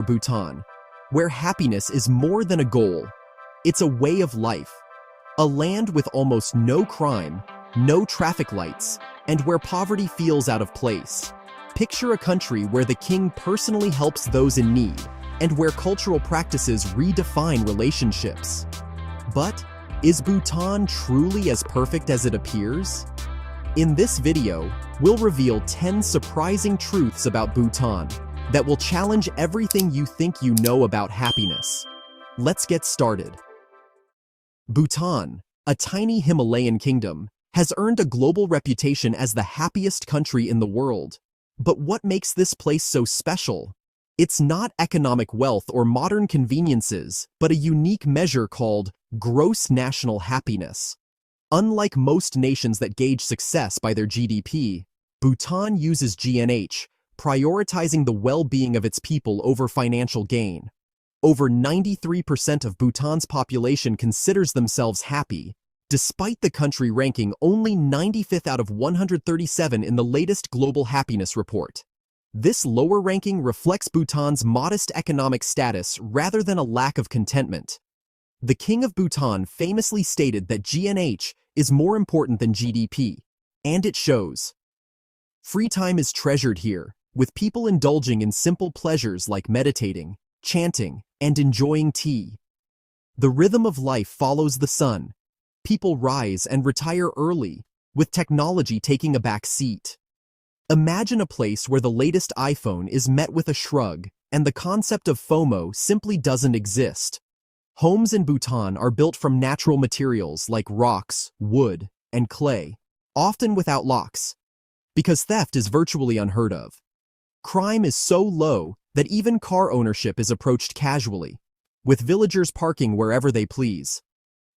Bhutan, where happiness is more than a goal. It's a way of life. A land with almost no crime, no traffic lights, and where poverty feels out of place. Picture a country where the king personally helps those in need, and where cultural practices redefine relationships. But is Bhutan truly as perfect as it appears? In this video, we'll reveal 10 surprising truths about Bhutan that will challenge everything you think you know about happiness. Let's get started. Bhutan, a tiny Himalayan kingdom, has earned a global reputation as the happiest country in the world. But what makes this place so special? It's not economic wealth or modern conveniences, but a unique measure called gross national happiness. Unlike most nations that gauge success by their GDP, Bhutan uses GNH, prioritizing the well-being of its people over financial gain. Over 93% of Bhutan's population considers themselves happy, despite the country ranking only 95th out of 137 in the latest Global Happiness Report. This lower ranking reflects Bhutan's modest economic status rather than a lack of contentment. The King of Bhutan famously stated that GNH is more important than GDP, and it shows. Free time is treasured here, with people indulging in simple pleasures like meditating, chanting, and enjoying tea. The rhythm of life follows the sun. People rise and retire early, with technology taking a back seat. Imagine a place where the latest iPhone is met with a shrug, and the concept of FOMO simply doesn't exist. Homes in Bhutan are built from natural materials like rocks, wood, and clay, often without locks, because theft is virtually unheard of. Crime is so low that even car ownership is approached casually, with villagers parking wherever they please.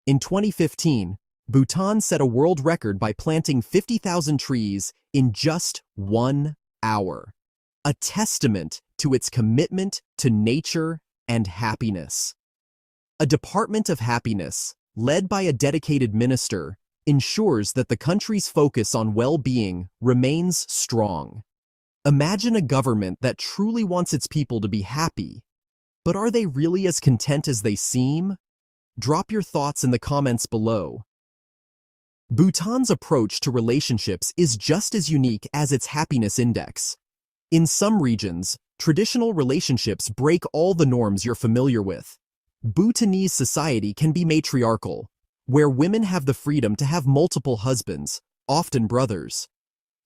In 2015, Bhutan set a world record by planting 50,000 trees in just 1 hour, a testament to its commitment to nature and happiness. A Department of Happiness, led by a dedicated minister, ensures that the country's focus on well-being remains strong. Imagine a government that truly wants its people to be happy. But are they really as content as they seem? Drop your thoughts in the comments below. Bhutan's approach to relationships is just as unique as its happiness index. In some regions, traditional relationships break all the norms you're familiar with. Bhutanese society can be matriarchal, where women have the freedom to have multiple husbands, often brothers.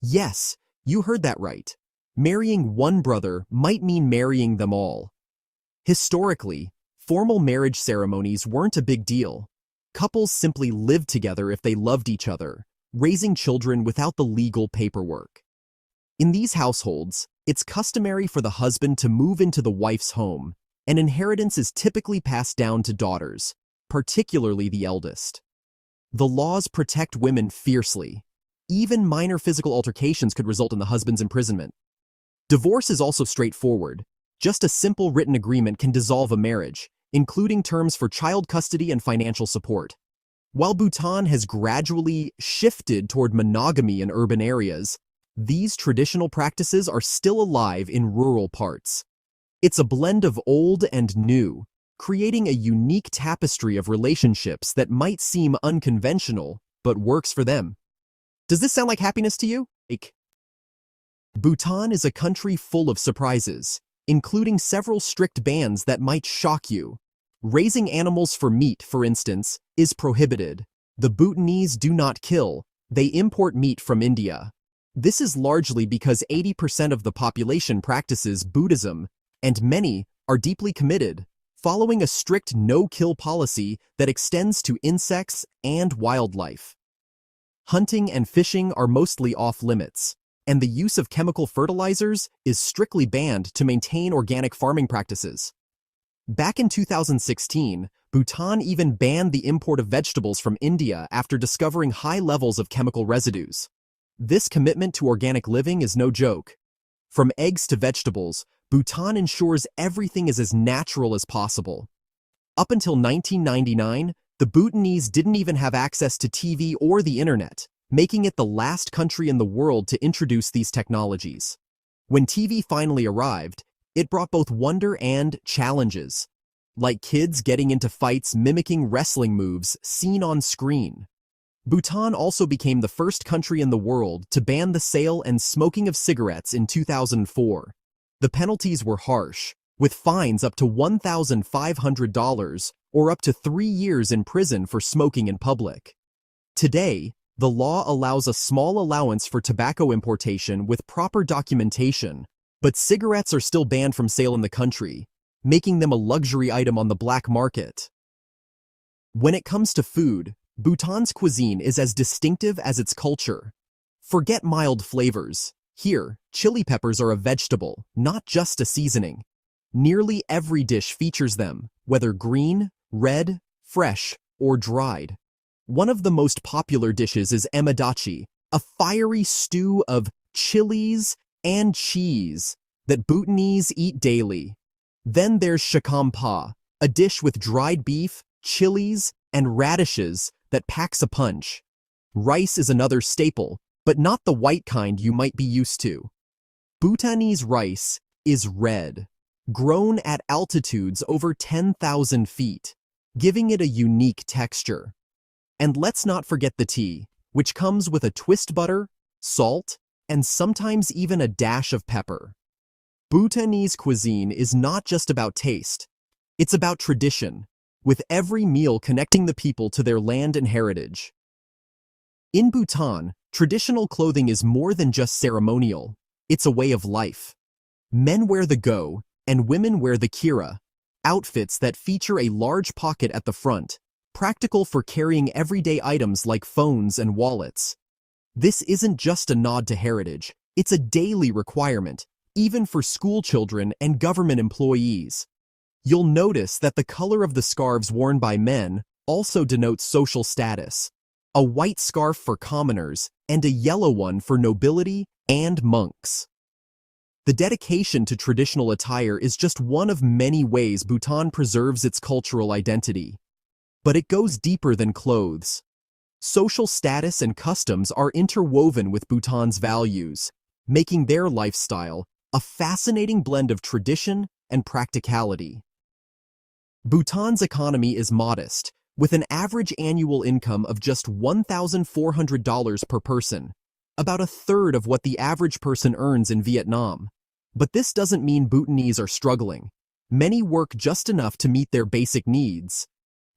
Yes, you heard that right. Marrying one brother might mean marrying them all. Historically, formal marriage ceremonies weren't a big deal. Couples simply lived together if they loved each other, raising children without the legal paperwork. In these households, it's customary for the husband to move into the wife's home, and inheritance is typically passed down to daughters, particularly the eldest. The laws protect women fiercely. Even minor physical altercations could result in the husband's imprisonment. Divorce is also straightforward. Just a simple written agreement can dissolve a marriage, including terms for child custody and financial support. While Bhutan has gradually shifted toward monogamy in urban areas, these traditional practices are still alive in rural parts. It's a blend of old and new, creating a unique tapestry of relationships that might seem unconventional, but works for them. Does this sound like happiness to you? Bhutan is a country full of surprises, including several strict bans that might shock you. Raising animals for meat, for instance, is prohibited. The Bhutanese do not kill, they import meat from India. This is largely because 80% of the population practices Buddhism, and many are deeply committed, following a strict no-kill policy that extends to insects and wildlife. Hunting and fishing are mostly off-limits, and the use of chemical fertilizers is strictly banned to maintain organic farming practices. Back in 2016, Bhutan even banned the import of vegetables from India after discovering high levels of chemical residues. This commitment to organic living is no joke. From eggs to vegetables, Bhutan ensures everything is as natural as possible. Up until 1999, the Bhutanese didn't even have access to TV or the internet, making it the last country in the world to introduce these technologies. When TV finally arrived, It brought both wonder and challenges, like kids getting into fights mimicking wrestling moves seen on screen. Bhutan also became the first country in the world to ban the sale and smoking of cigarettes in 2004. The penalties were harsh, with fines up to $1,500 or up to 3 years in prison for smoking in public. Today, the law allows a small allowance for tobacco importation with proper documentation, but cigarettes are still banned from sale in the country, making them a luxury item on the black market. When it comes to food, Bhutan's cuisine is as distinctive as its culture. Forget mild flavors. Here, chili peppers are a vegetable, not just a seasoning. Nearly every dish features them, whether green, red, fresh, or dried. One of the most popular dishes is emadachi, a fiery stew of chilies and cheese that Bhutanese eat daily. Then there's shakampa, a dish with dried beef, chilies, and radishes that packs a punch. Rice is another staple, but not the white kind you might be used to. Bhutanese rice is red, grown at altitudes over 10,000 feet, giving it a unique texture. And let's not forget the tea, which comes with a twist butter, salt, and sometimes even a dash of pepper. Bhutanese cuisine is not just about taste, it's about tradition, with every meal connecting the people to their land and heritage. In Bhutan, traditional clothing is more than just ceremonial, it's a way of life. Men wear the go, and women wear the kira, outfits that feature a large pocket at the front, practical for carrying everyday items like phones and wallets. This isn't just a nod to heritage, it's a daily requirement, even for school children and government employees. You'll notice that the color of the scarves worn by men also denotes social status. A white scarf for commoners and a yellow one for nobility and monks. The dedication to traditional attire is just one of many ways Bhutan preserves its cultural identity. But it goes deeper than clothes. Social status and customs are interwoven with Bhutan's values, making their lifestyle a fascinating blend of tradition and practicality. Bhutan's economy is modest, with an average annual income of just $1,400 per person, about a third of what the average person earns in Vietnam. But this doesn't mean Bhutanese are struggling. Many work just enough to meet their basic needs,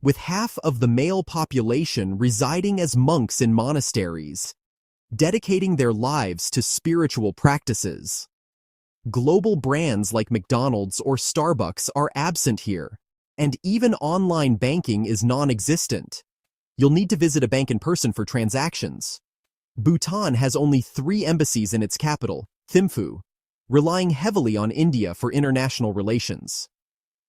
with half of the male population residing as monks in monasteries, dedicating their lives to spiritual practices. Global brands like McDonald's or Starbucks are absent here, and even online banking is non-existent. You'll need to visit a bank in person for transactions. Bhutan has only 3 embassies in its capital, Thimphu, relying heavily on India for international relations.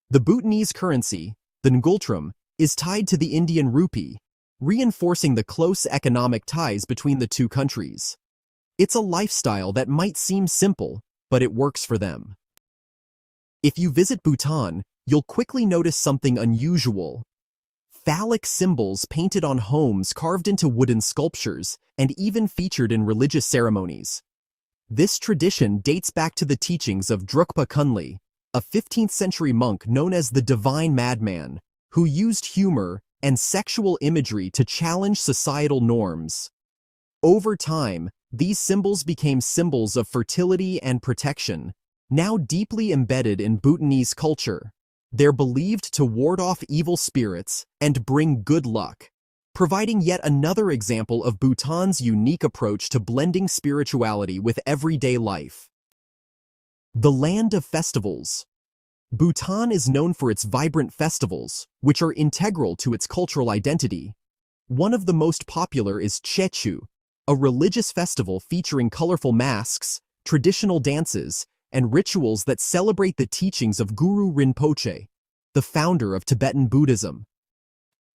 The Bhutanese currency, the ngultram, is tied to the Indian rupee, reinforcing the close economic ties between the two countries. It's a lifestyle that might seem simple, but it works for them. If you visit Bhutan, you'll quickly notice something unusual. Phallic symbols painted on homes carved into wooden sculptures and even featured in religious ceremonies. This tradition dates back to the teachings of Drukpa Kunli, a 15th century monk known as the Divine Madman, who used humor and sexual imagery to challenge societal norms. Over time, these symbols became symbols of fertility and protection, now deeply embedded in Bhutanese culture. They're believed to ward off evil spirits and bring good luck, providing yet another example of Bhutan's unique approach to blending spirituality with everyday life. The land of festivals. Bhutan is known for its vibrant festivals, which are integral to its cultural identity. One of the most popular is Chechu, a religious festival featuring colorful masks, traditional dances, and rituals that celebrate the teachings of Guru Rinpoche, the founder of Tibetan Buddhism.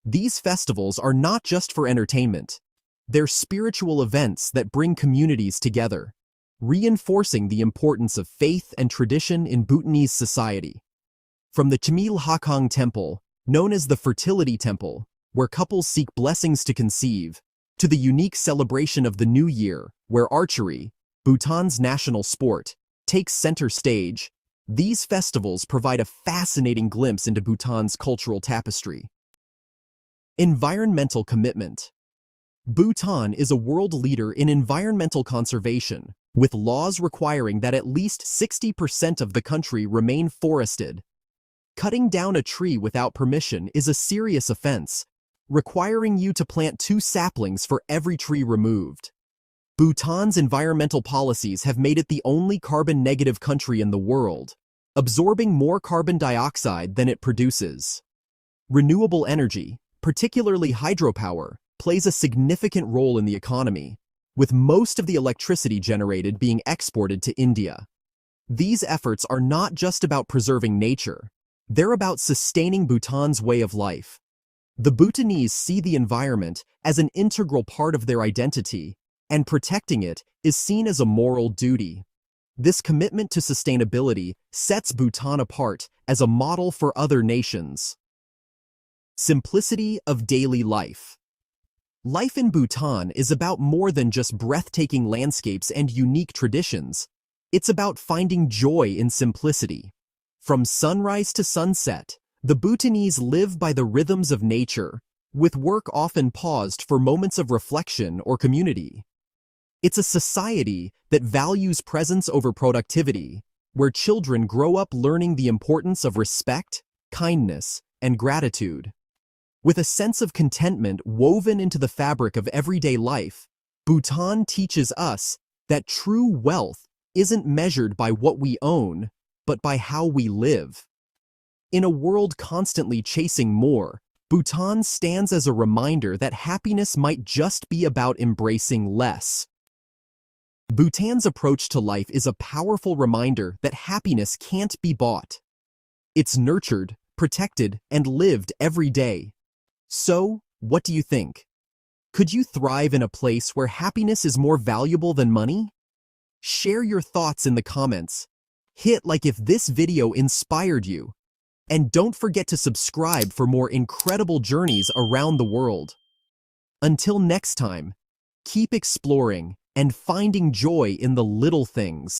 These festivals are not just for entertainment. They're spiritual events that bring communities together, reinforcing the importance of faith and tradition in Bhutanese society. From the Chmil Hakong Temple, known as the Fertility Temple, where couples seek blessings to conceive, to the unique celebration of the New Year, where archery, Bhutan's national sport, takes center stage, These festivals provide a fascinating glimpse into Bhutan's cultural tapestry. Environmental commitment. Bhutan is a world leader in environmental conservation, with laws requiring that at least 60% of the country remain forested. Cutting down a tree without permission is a serious offense, requiring you to plant 2 saplings for every tree removed. Bhutan's environmental policies have made it the only carbon-negative country in the world, absorbing more carbon dioxide than it produces. Renewable energy, particularly hydropower, plays a significant role in the economy, with most of the electricity generated being exported to India. These efforts are not just about preserving nature, they're about sustaining Bhutan's way of life. The Bhutanese see the environment as an integral part of their identity, and protecting it is seen as a moral duty. This commitment to sustainability sets Bhutan apart as a model for other nations. Simplicity of daily life. Life in Bhutan is about more than just breathtaking landscapes and unique traditions. It's about finding joy in simplicity. From sunrise to sunset, the Bhutanese live by the rhythms of nature, with work often paused for moments of reflection or community. It's a society that values presence over productivity, where children grow up learning the importance of respect, kindness, and gratitude. With a sense of contentment woven into the fabric of everyday life, Bhutan teaches us that true wealth isn't measured by what we own, but by how we live. In a world constantly chasing more, Bhutan stands as a reminder that happiness might just be about embracing less. Bhutan's approach to life is a powerful reminder that happiness can't be bought. It's nurtured, protected, and lived every day. So, what do you think? Could you thrive in a place where happiness is more valuable than money? Share your thoughts in the comments. Hit like if this video inspired you. And don't forget to subscribe for more incredible journeys around the world. Until next time, keep exploring and finding joy in the little things.